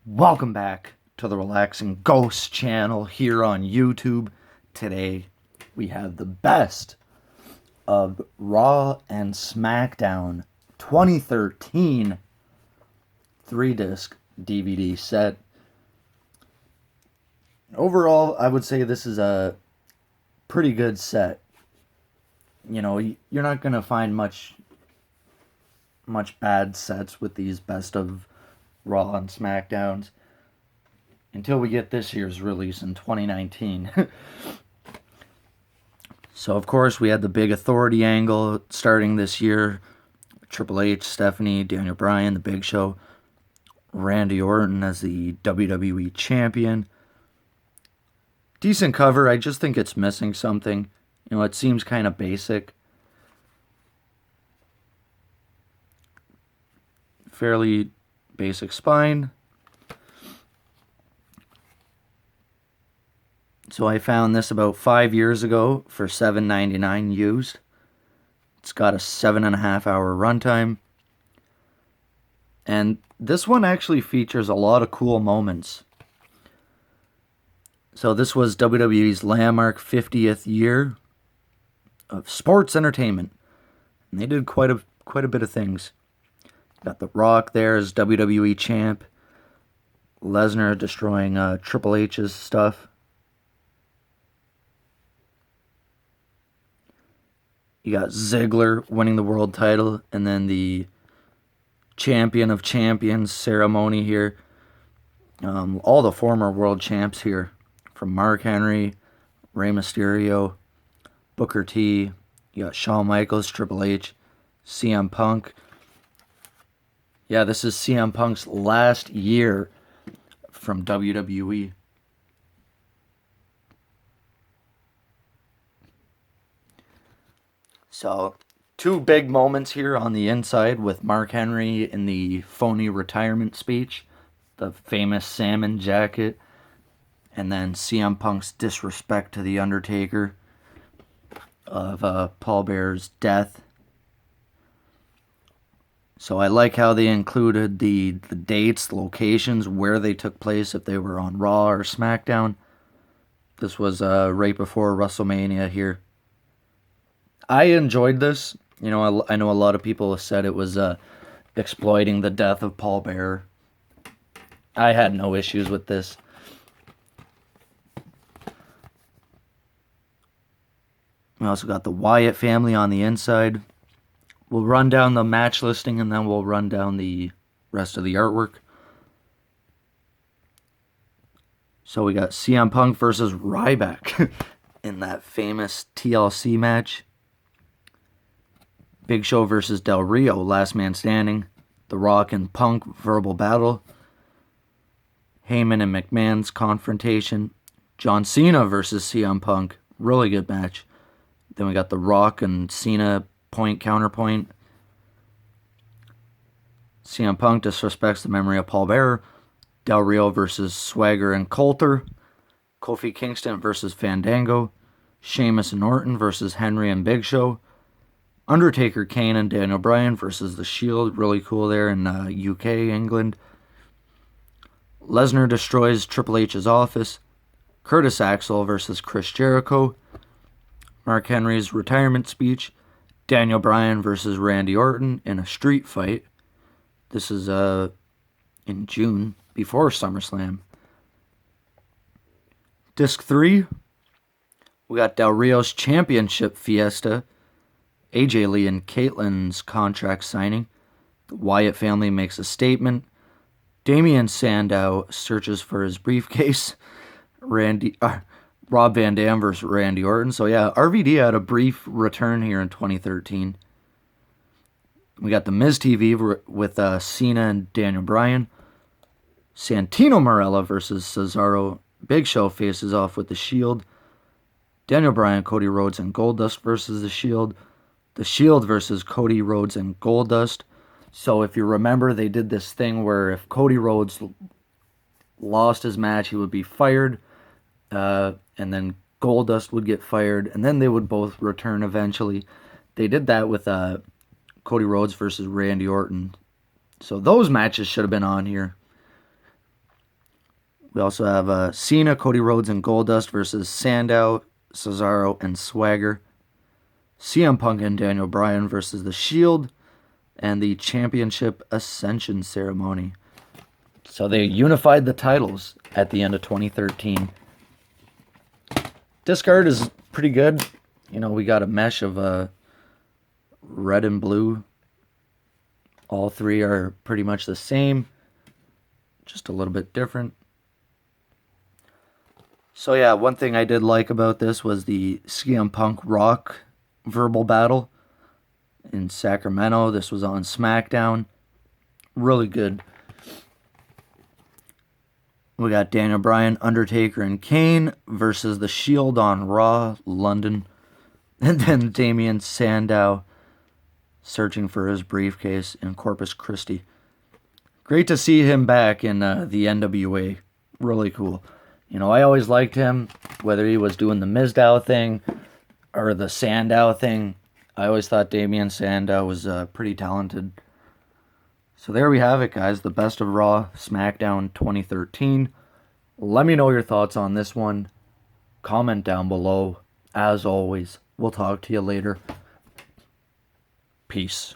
Welcome back to the Relaxing Ghost channel here on YouTube. Today we have the best of Raw and Smackdown 2013 3-disc DVD set. Overall, I would say this is a pretty good set. You know, you're not going to find much bad sets with these best of Raw and Smackdowns until we get this year's release in 2019. So, of course, we had the big authority angle starting this year. Triple H, Stephanie, Daniel Bryan, The Big Show, Randy Orton as the WWE Champion. Decent cover. I just think it's missing something. You know, it seems kind of basic. Fairly basic spine. So I found this about 5 years ago for $7.99 used. It's got a 7.5 hour runtime. And this one actually features a lot of cool moments. So this was WWE's landmark 50th year of sports entertainment. And they did quite a bit of things. Got The Rock there as WWE champ. Lesnar destroying Triple H's stuff. You got Ziggler winning the world title. And then the Champion of Champions ceremony here. All the former world champs here. From Mark Henry, Rey Mysterio, Booker T. You got Shawn Michaels, Triple H, CM Punk. Yeah, this is CM Punk's last year from WWE. So, two big moments here on the inside with Mark Henry in the phony retirement speech, the famous salmon jacket, and then CM Punk's disrespect to The Undertaker of Paul Bearer's death. So I like how they included the dates, the locations, where they took place, if they were on Raw or SmackDown. This was right before WrestleMania here. I enjoyed this. You know, I know a lot of people have said it was exploiting the death of Paul Bearer. I had no issues with this. We also got the Wyatt family on the inside. We'll run down the match listing and then we'll run down the rest of the artwork. So we got CM Punk versus Ryback in that famous TLC match. Big Show versus Del Rio, last man standing. The Rock and Punk verbal battle. Heyman and McMahon's confrontation. John Cena versus CM Punk, really good match. Then we got The Rock and Cena point counterpoint. CM Punk disrespects the memory of Paul Bearer. Del Rio versus Swagger and Coulter. Kofi Kingston versus Fandango. Sheamus and Orton versus Henry and Big Show. Undertaker, Kane, and Daniel Bryan versus The Shield. Really cool there in UK, England. Lesnar destroys Triple H's office. Curtis Axel versus Chris Jericho. Mark Henry's retirement speech. Daniel Bryan versus Randy Orton in a street fight. This is in June, before SummerSlam. Disc 3, we got Del Rio's Championship Fiesta. AJ Lee and Caitlyn's contract signing. The Wyatt family makes a statement. Damian Sandow searches for his briefcase. Rob Van Dam versus Randy Orton. So yeah, RVD had a brief return here in 2013. We got the Miz TV with Cena and Daniel Bryan. Santino Marella versus Cesaro. Big Show faces off with The Shield. Daniel Bryan, Cody Rhodes, and Goldust versus The Shield. The Shield versus Cody Rhodes and Goldust. So if you remember, they did this thing where if Cody Rhodes lost his match, he would be fired. And then Goldust would get fired, and then they would both return eventually. They did that with Cody Rhodes versus Randy Orton. So those matches should have been on here. We also have Cena, Cody Rhodes, and Goldust versus Sandow, Cesaro, and Swagger. CM Punk and Daniel Bryan versus The Shield, and the Championship Ascension Ceremony. So they unified the titles at the end of 2013. This card is pretty good. You know, we got a mesh of red and blue. All three are pretty much the same, just a little bit different. So yeah, one thing I did like about this was the CM Punk Rock verbal battle in Sacramento. This was on Smackdown. Really good. We got Daniel Bryan, Undertaker, and Kane versus The Shield on Raw, London. And then Damian Sandow searching for his briefcase in Corpus Christi. Great to see him back in the NWA. Really cool. You know, I always liked him, whether he was doing the Mizdow thing or the Sandow thing. I always thought Damian Sandow was pretty talented. So there we have it, guys. The Best of Raw SmackDown 2013. Let me know your thoughts on this one. Comment down below. As always, we'll talk to you later. Peace.